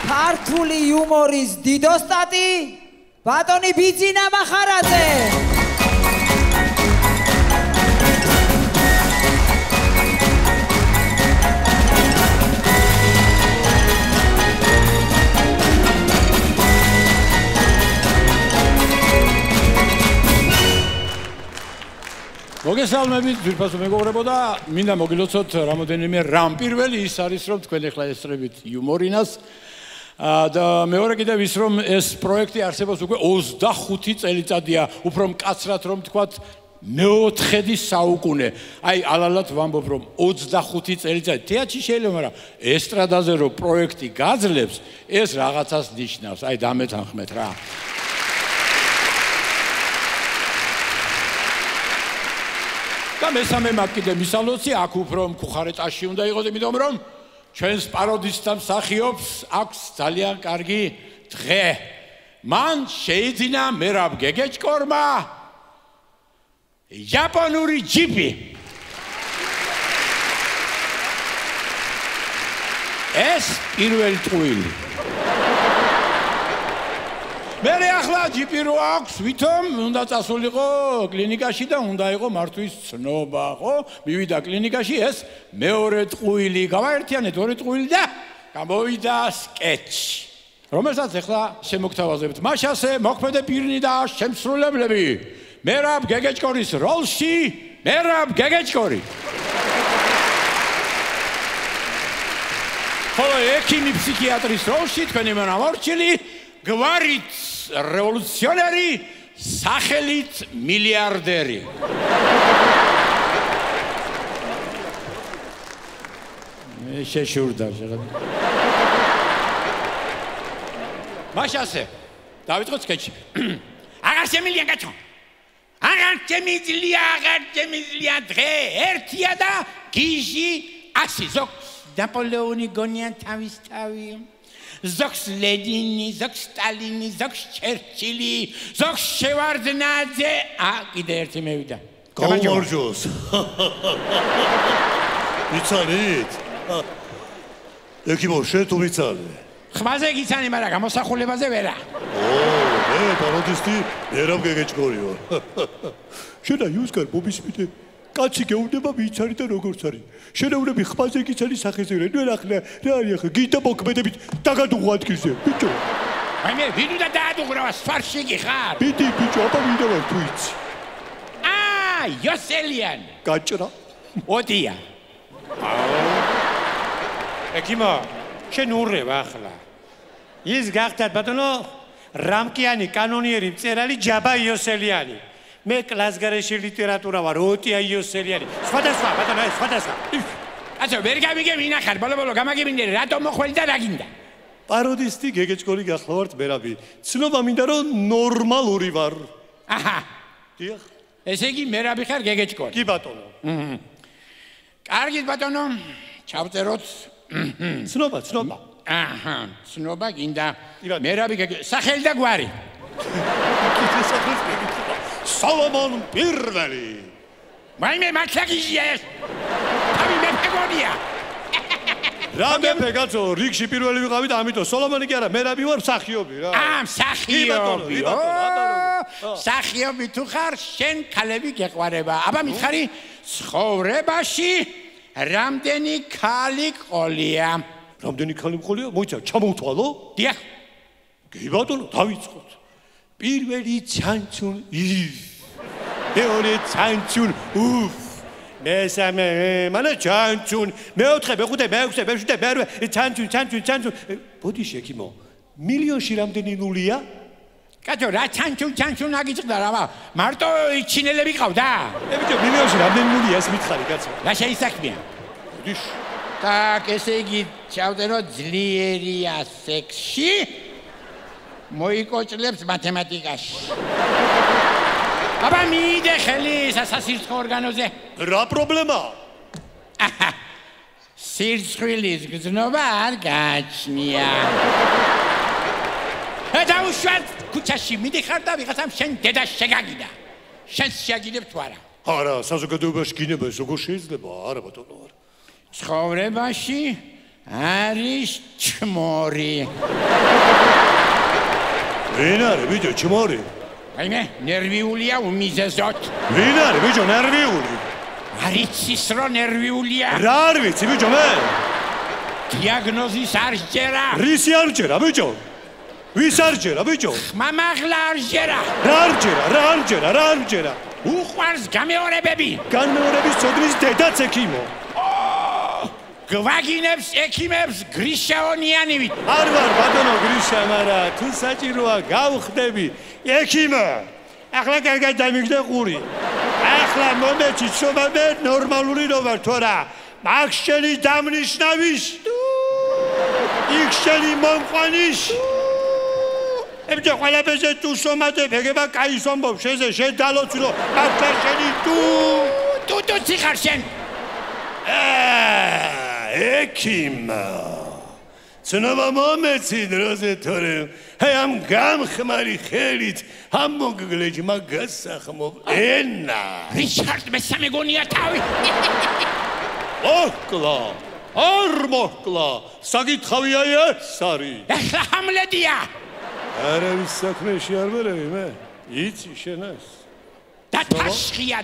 ქართული იუმორის დიდოსტატი ბატონი ბიძინა მახარაძე. მოგესალმებით, ძვირფასო მეგობრებო და მინდა მოგილოცოთ რამოდენიმე რამ. პირველი ის არის, რომ თქვენ ახლა ესწრებით იუმორინას და მეორე კიდევ ის, რომ ეს პროექტი არსებობს უკვე 25 წელიწადია, უფრო მკაცრად რომ თქვათ მეოთხედი საუკუნე. აი, ალალად ვამბობ, რომ 25 წელიწადი. თეატრში შეიძლება, მაგრამ ესტრადაზე რომ პროექტი გაძლებს, ეს რაღაცას ნიშნავს. აი, დამეთანხმეთ რა. და მესამე მათ კიდე მისალოცი, აქ უფრო მკუხარეტაში უნდა იყოს, იმიტომ რომ ჩვენს პაროდისტთა მსახიობს აქვს ძალიან კარგი დღე. მან შეიძინა მერაბ გეგეჭკორმა იაპონური ჯიპი. ეს პირველი ტყუილი. მერე ახლა ჯიპი რო აქვს, ვითომ უნდა წასულიყო კლინიკაში და უნდა იყო მართვის ცნობა, ხო? მივიდა კლინიკაში, ეს მეორე ტყუილი, გავაერთიანეთ ორი ტყუილი და გამოვიდა სკეჩი. რომელსაც ახლა შემოგთავაზებთ. მაშასე მოქმედი პირნი და შემსრულებლები. მერაბ გეგეჭკორის როლში, მერაბ გეგეჭკორი. ხოლო ექიმი ფსიქიატრის როლში თქვენი მონამორჩილი გვარით რევოლუციონერი სახელით მილიარდერი. შეშურდა შეღებ. მაშასე დავიწყოთ სკეჩი. აღარ შემიძლია კაცო. აღარ შემიძლია დღე ერთია და გიჟი ასი ზოგს ნაპოლეონი გონიან თავისთავი. ზოგს ლედინი, ზოგს სტალინი, ზოგს ჩერჩილი, ზოგს შევარდნაძე. კიდე ერთი მევიდა. გამარჯოს. იცანით? ექიმო, შენ თუ ვიცანე? ხმაზე გიცანი, მაგრამ გამოსახულებაზე ვერა. მე პაროდისტი მერაბ გეგეჭკორი ვარ. შენ და იუსკარ მომისმიდე. კაცი გეუბნება ვიცარი და როგორც არის. შენევრები ხმაზე გიცანი სახეზე რა. ნუ ახლა რა არის ახლა გიდა მოქმედებით დაგადუღო ადგილზე. ბიჭო. აი მე ვინ უნდა დაადუღრავა სვარში კი ხარ? ბიჭი, აბა ვინდა ვარ თუ იცი. იოსელიან. გაჭრა. ოდია. ექიმო, შენ ურევ ახლა. ის გახდათ ბატონო რამკიანი კანონიერი მწერალი ჯაბა იოსელიანი. მე კლასგარეში ლიტერატურა ვარ, ოტია იოსელიანი. სხვადასხვა ბატონო, სხვადასხვა. ასე ვერ გამიგე ვინახარ, ბოლო გამაგებინე რატომ მოხველი და რა გინდა? პაროდისტი გეგეჭკორი გახლავართ მერაბი. ცნობა მინდა რომ ნორმალური ვარ. აჰა. დიახ. ესე იგი მერაბი ხარ გეგეჭკორი. კი ბატონო. კარგით ბატონო, ჩავწეროთ. ცნობა. აჰა, ცნობა გინდა. მერაბი სახელი და გვარი. სოლომონ პირველი. მაიმე მართლაგიჟია ეს. თავი მეფეგონია. რა მეფე კაცო, რიგში პირველი ვიყავი და ამიტომ სოლომონი კი არა, მერაბი ვარ მსახიობი რა. მსახიობი. მსახიობი თუ ხარ, შენ ქალები გეყვარება. აბა მითხარი, ცხოვრებაში რამდენი ქალი ყოლია? რამდენი ქალი ყოლია? მოიცა, ჩამოვთვალო? დიახ. კი ბატონო, დავიწყოთ. პირველი ჩანჩუნ მეორე ჩანჩუნ მესამე მანა ჩანჩუნ მეოთხე მეხუთე მეექვსე მეშვიდე მერვე ჩანჩუნ ბოდი შექიმო მილიონში რამდენი ნულია? კაცო რა ჩანჩუნ აგიწყდა რა მარტო ჩინელები ყავდა? ბიჭო მილიონში რამდენი ნულია ეს მითხარი კაცო? რა შეისაქმია? ბოდიშ так ესე იგი ჩავწერო ძლიერია სექსში მოიკოჭლებს მათემატიკაში. აბა მიიდე ხელი სასირცხო ორგანოზე. რა პრობლემა? სირცხვილის გზნობა არ გააჩნია. დაუშვათ ქუჩაში მიდიხარ და ვიღაცამ შენ დედა შეგაგიდა. შენ შეგიდებ თუ არა? არა, საზოგადოებაში გინება ეს როგორ შეიძლება? არა ბატონო, არა. ცხოვრებაში არის ჩმორი. ვინ არის ბიჭო ჩმორი? აიმე, ნერვიულია უმიზესოდ. ვინ არის ბიჭო ნერვიული? არიცის რომ ნერვიულია. რა არ ვიცი ბიჭო მე? დიაგნოზის არ შეერა. რისი არ ჯერა ბიჭო? ვის არ ჯერა ბიჭო? მამაღლა არ შეერა. რა არ ჯერა? უყვარს გამეორებები. განმეორების ცოდნის დედაც ექიმო. გვაგინებს ექიმებს გრიშაონიანივით. არ ვარ ბატონო გრიშა, მაგრამ თუ საჭიროა გავხდები ექიმა. ახლა კარგად დამიგდე ყური. ახლა მომეჩი შობამდე ნორმალური რო ვარ თორა. მაგ შენი დამნიშნავის. იქ შენი მომყვანის. ებჯა ყველაფერზე თუ სომადებ, ეგება კაი სომბობ, შეზე შედალოცილო, მართლა შენი თუ ციხარ შენ. ექიმა. ცნობა მომეცი დროზე თორე. ამ გამხმარი ხელით ამ მოგგლეჯმა გასახმობ ენა. რიჩარდ მესამე გონია თავი. ოქლა. არ მოხკლა. საკითხავია ეს არის. ახლა ჰამლეტია. არავის საქმეში არ ვერევი მე. იცი შენას. დათაშხია.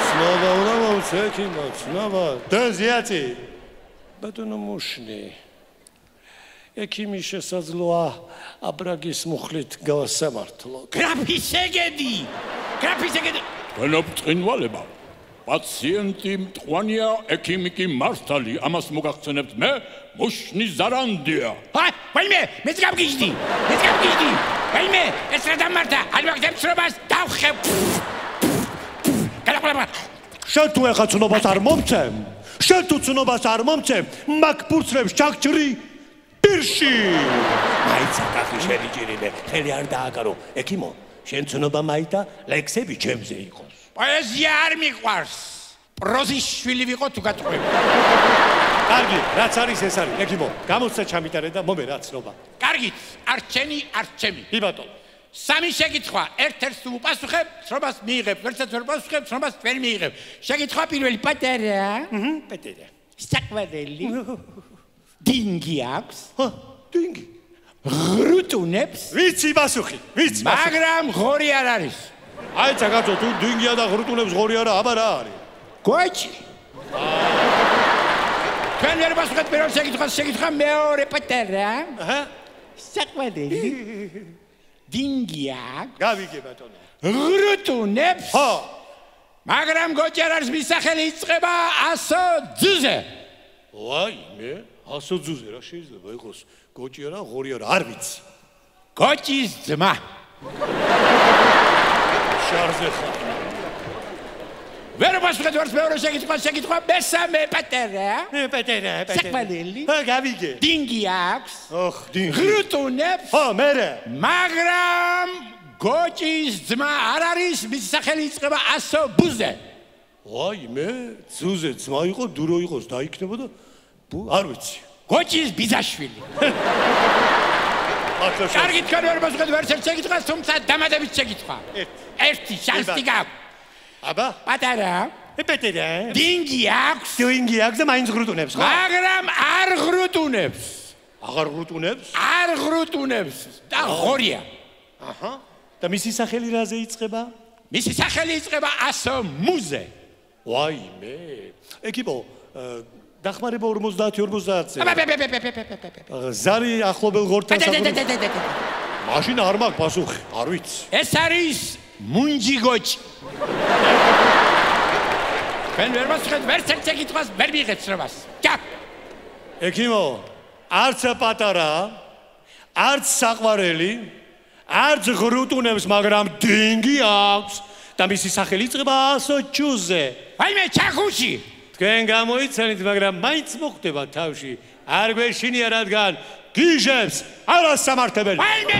ცნობა უნდა მოვცე ექიმა, ცნობა. დაზიაცი. ბატონო მუშნი. ექიმი შესაძლოა აბრაგის მუხლით გავასამართლოთ. გრაფის ეგედი. განაბრწყინვალება. პაციენტი მტყვანია, ექიმი კი მართალი. ამას მოგახსენებთ მე, მუშნი ზარანდია. ვაიმე, მეც გავგიჟდი. ვაიმე, ეს რა დამართა? ალვაგდებს რობას დავხებ. გალაყლება. შენ თუ ეხა ცნობას არ მომცემ? მაგ ფურცლებს ჩაგჭრი პირში. მაიცა კახი შენი ჭირინე, ხელი არ დააკარო. ექიმო, შენ ცნობა მაიტა, ლექსები ჩემზე იყოს. პოეზია არ მიყვარს. პროზის შვილი ვიყო თუ გატყვები. კარგი, რაც არის ეს არის. ექიმო, გამოსცა ჩამიტარე და მომე რა ცნობა. კარგით, არჩენი, არჩემი. კი ბატონო. სამი შეკითხვა, ერთ-ერთს თუ უპასუხებ, ცნობას მიიღებ, ვერცად ვერ უპასუხებ, ცნობას ვერ მიიღებ. შეკითხვა პირველი, პატარა. პატარა. საყვარელი. დინგი აქვს? დინგი. ღრუტუნებს? ვიცი პასუხი. მაგრამ ღორი არ არის. აიცა კაცო, თუ დინგია და ღრუტუნებს ღორი არა, აბა რა არის? გოჩი. თქვენ ვერ პასუხეთ პირველ შეკითხვას, შეკითხვა მეორე პატარა. საყვარელი. დინგი აქვს? გავიგე ბატონო. ღრუტუნებს? ხო. მაგრამ გოჩი არ არის, მის სახელი იწყება 100 ძუზე. ვაიმე, 100 ძუზე რა შეიძლება იყოს? გოჩი არა, ღორი არა, არ ვიცი. გოჩის ძმა. შარზე ხარ. ვერ პასუხეთ ვარს მეორე შეკითხვა მესამე პატარა. პატარა. საყვარელი. გავიგე. დინგი აქვს? ოხ, დინგი. ღრუტუნებს? ხო, მერე. მაგრამ გოჩის ძმა არ არის, მის სახელი იწყება 100 ბუზე. ვაიმე, ძუზე ძმა იყო, დურო იყოს, დაიქნებოდა. არ ვიცი. გოჩის ბიძაშვილი. კარგი, თქვენ ვერ პასუხეთ ვერც ერთ შეკითხვას, თუმცა დამატებით შეკითხვა. ერთი შანსი გაქვს. აბა? პატარა. პატარა. დინგი აქვს? დინგი აქვს და მაინც ღრუტუნებს, ხო? მაგრამ არ ღრუტუნებს. აღარ ღრუტუნებს? არ ღრუტუნებს და ღორია. აჰა. და მისი სახელი რაზე იწყება? მისი სახელი იწყება 100 მუზე. ვაიმე. ეკიპო, დახმარება 50-50-ზე. ზარი ახლობელ ღორთან საფუძვლად. მაშინ არ მაქვს პასუხი, არ ვიცი. ეს არის მუნჯი გოჩი. თქვენ ვერ პასუხეთ ვერც ერთ შეკითხვას, ვერ მიიღეთ ცნობას. ჯა. ექიმო, არც პატარა, არც საყვარელი, არც ღრუტუნებს, მაგრამ დინგი აქვს და მისი სახელი იწყება 100 ჯუზე. ვაიმე, ჩახუში. თქვენ გამოიცანით, მაგრამ მაინც მოხდება თავში. არ გვეშინია, რადგან გიჟებს არასამართებელი. ვაიმე!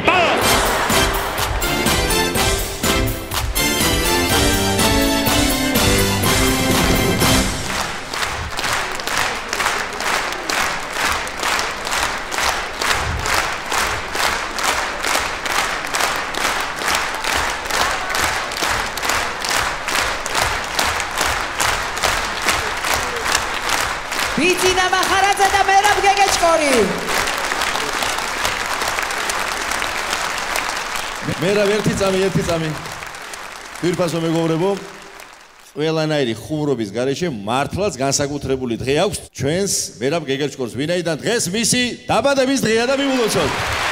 ბიძინა მახარაძე და მერაბ გეგეჭკორი. მე რა ერთი წამი. ვირფასო მეგობრებო, ყველანაირი ხუმრობის გარეშე მართლაც განსაკუთრებული დღე აქვს ჩვენს მერაბ გეგეჭკორს, ვინაიდან დღეს მისი დაბადების დღეა და მიმულოცოთ.